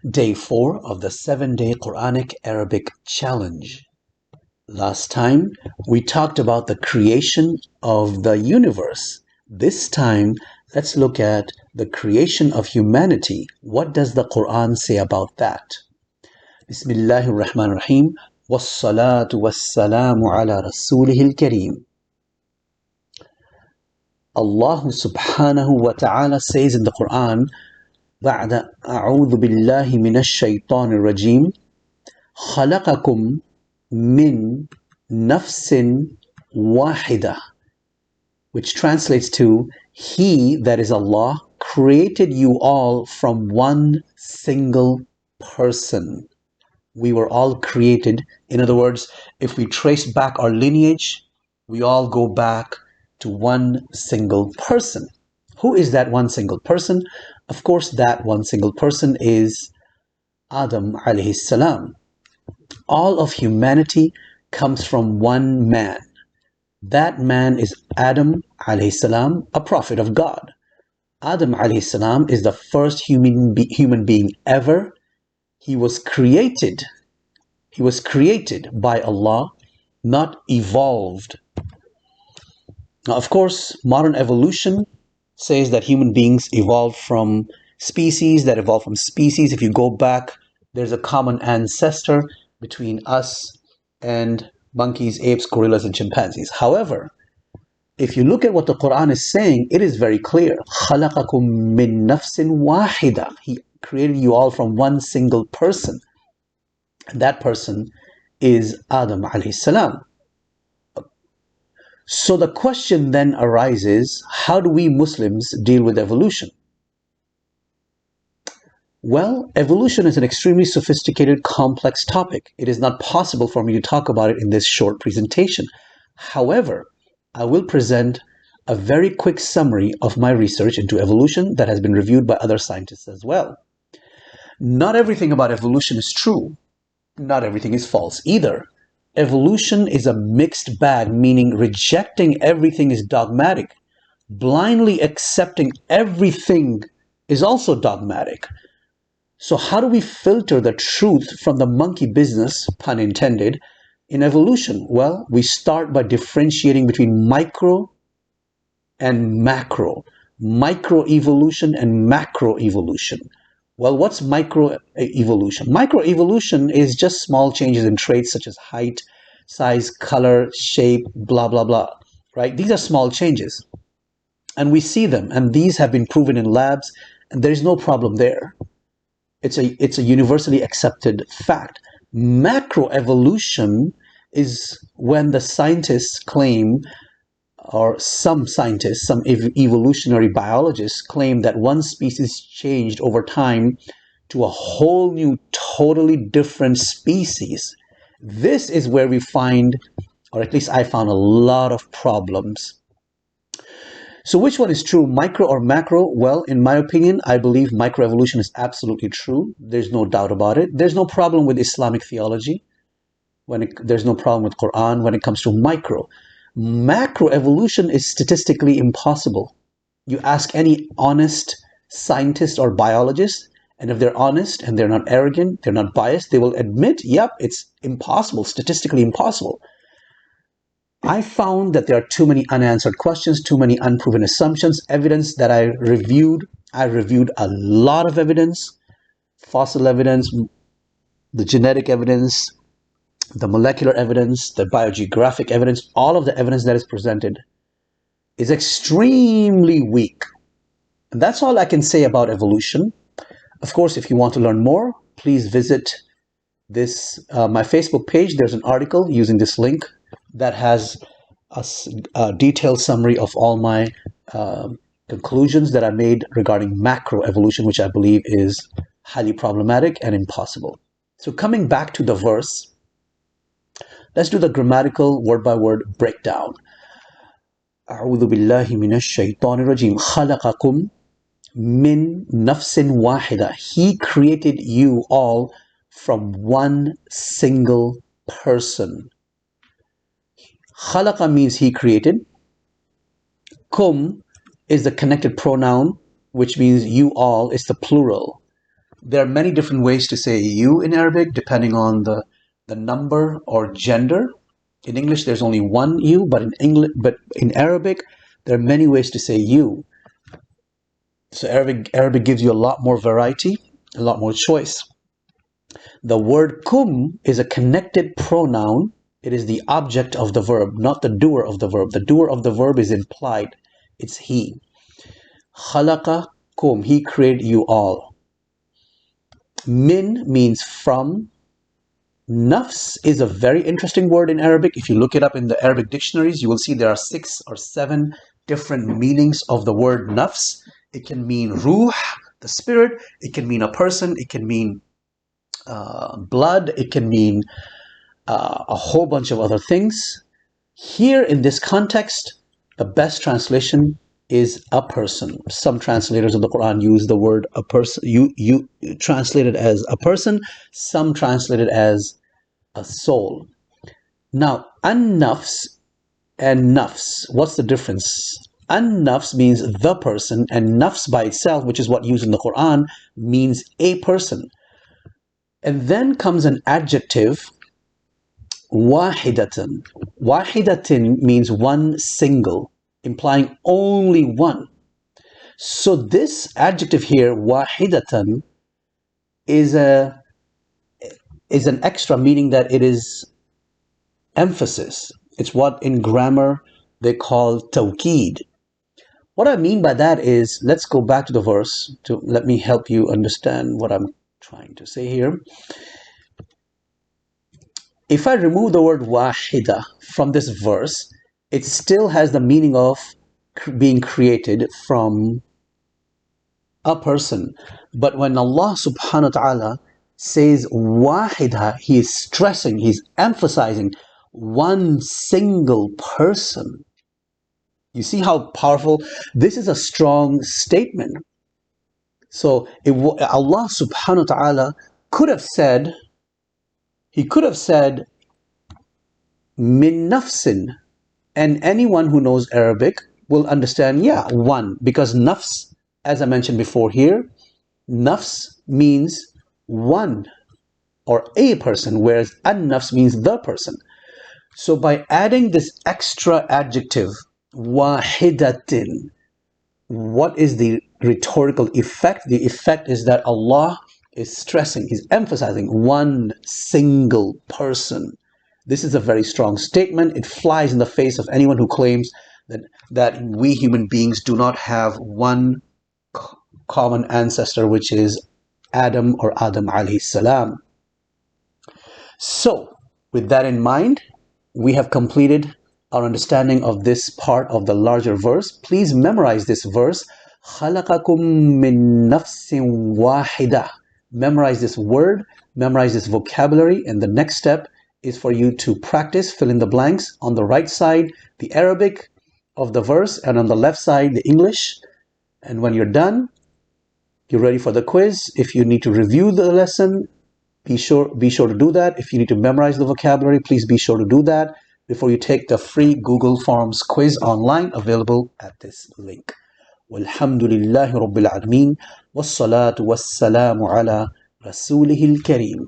Day 4 of the 7-day Quranic Arabic Challenge. Last time we talked about the creation of the universe. This time let's look at the creation of humanity. What does the Quran say about that? Bismillahir Rahmanir Rahim. Wassalatu wassalamu ala rasulihil kareem. Allah subhanahu wa ta'ala says in the Quran, بعد أعوذ بالله من الشيطان الرجيم خلقكم من نفس واحدة, which translates to, He, that is Allah, created you all from one single person. We were all created. In other words, if we trace back our lineage, we all go back to one single person. Who is that one single person? Of course, that one single person is Adam alayhi salam. All of humanity comes from one man. That man is Adam alayhi salam, a prophet of God. Adam alayhi salam is the first human being ever. He was created. He was created by Allah, not evolved. Now, of course, modern evolution says that human beings evolved from species that evolved from species. If you go back, there's a common ancestor between us and monkeys, apes, gorillas, and chimpanzees. However, if you look at what the Quran is saying, it is very clear. خَلَقَكُم مِّن نَفْسٍ وَاحِدَةٍ. He created you all from one single person. And that person is Adam alayhi salam. So the question then arises, how do we Muslims deal with evolution? Well, evolution is an extremely sophisticated, complex topic. It is not possible for me to talk about it in this short presentation. However, I will present a very quick summary of my research into evolution that has been reviewed by other scientists as well. Not everything about evolution is true. Not everything is false either. Evolution is a mixed bag, meaning rejecting everything is dogmatic. Blindly accepting everything is also dogmatic. So how do we filter the truth from the monkey business, pun intended, in evolution? Well, we start by differentiating between micro and macro. Microevolution and macroevolution. Well, what's microevolution? Microevolution is just small changes in traits such as height, size, color, shape, blah, blah, blah, right? These are small changes. And we see them, and these have been proven in labs, and there's no problem there. It's a universally accepted fact. Macroevolution is when the scientists claim, or some scientists, some evolutionary biologists claim that one species changed over time to a whole new, totally different species. This is where we find, or at least I found, a lot of problems. So which one is true, micro or macro? Well, in my opinion, I believe microevolution is absolutely true. There's no doubt about it. There's no problem with Islamic theology. There's no problem with Quran when it comes to micro. Macroevolution is statistically impossible. You ask any honest scientist or biologist, and if they're honest and they're not arrogant, they're not biased, they will admit, yep, it's impossible, statistically impossible. I found that there are too many unanswered questions, too many unproven assumptions. Evidence that I reviewed a lot of evidence, fossil evidence, the genetic evidence, the molecular evidence, the biogeographic evidence. All of the evidence that is presented is extremely weak. And that's all I can say about evolution. Of course, if you want to learn more, please visit my Facebook page. There's an article using this link that has a detailed summary of all my conclusions that I made regarding macroevolution, which I believe is highly problematic and impossible. So coming back to the verse, let's do the grammatical word-by-word breakdown. أعوذ بالله من الشيطان الرجيم خلقكم من نفس واحدة. He created you all from one single person. Khalaqa means he created. Kum is the connected pronoun, which means you all is the plural. There are many different ways to say you in Arabic, depending on the number or gender. In English, there's only one you, but in Arabic, there are many ways to say you. So Arabic gives you a lot more variety, a lot more choice. The word kum is a connected pronoun. It is the object of the verb, not the doer of the verb. The doer of the verb is implied. It's he. Khalaqa kum. He created you all. Min means from. Nafs is a very interesting word in Arabic. If you look it up in the Arabic dictionaries, you will see there are 6 or 7 different meanings of the word nafs. It can mean ruh, the spirit. It can mean a person. It can mean blood. It can mean a whole bunch of other things. Here in this context, the best translation is a person. Some translators of the Quran use the word a person. You translate it as a person. Some translate it as a soul. Now, an-nafs and nafs, what's the difference? An-nafs means the person, and nafs by itself, which is what used in the Quran, means a person. And then comes an adjective, wahidatan. Wahidatan means one single, implying only one. So this adjective here, wahidatan, is an extra, meaning that it is emphasis. It's what in grammar they call tawkid. What I mean by that is, let's go back to the verse to let me help you understand what I'm trying to say here. If I remove the word wahida from this verse, it still has the meaning of being created from a person. But when Allah subhanahu wa ta'ala says wahida, he is stressing, he's emphasizing one single person. You see how powerful? This is a strong statement. So Allah subhanahu wa ta'ala could have said, he could have said min nafsin, and anyone who knows Arabic will understand, yeah, one, because nafs, as I mentioned before here, nafs means one or a person, whereas an-nafs means the person. So by adding this extra adjective, wahidatin, what is the rhetorical effect? The effect is that Allah is stressing, he's emphasizing one single person. This is a very strong statement. It flies in the face of anyone who claims that we human beings do not have one common ancestor, which is Adam or Adam alayhi salam. So, with that in mind, we have completed our understanding of this part of the larger verse. Please memorize this verse. خَلَقَكُم مِّن نَفْسٍ وَاحِدَةٍ. Memorize this word, memorize this vocabulary, and the next step is for you to practice, fill in the blanks. On the right side, the Arabic of the verse, and on the left side, the English. And when you're done, you're ready for the quiz. If you need to review the lesson, be sure to do that. If you need to memorize the vocabulary, please be sure to do that before you take the free Google Forms quiz online, available at this link. Walhamdulillahi Rabbil Alameen. Wassalatu wassalamu ala Rasulihil Kareem.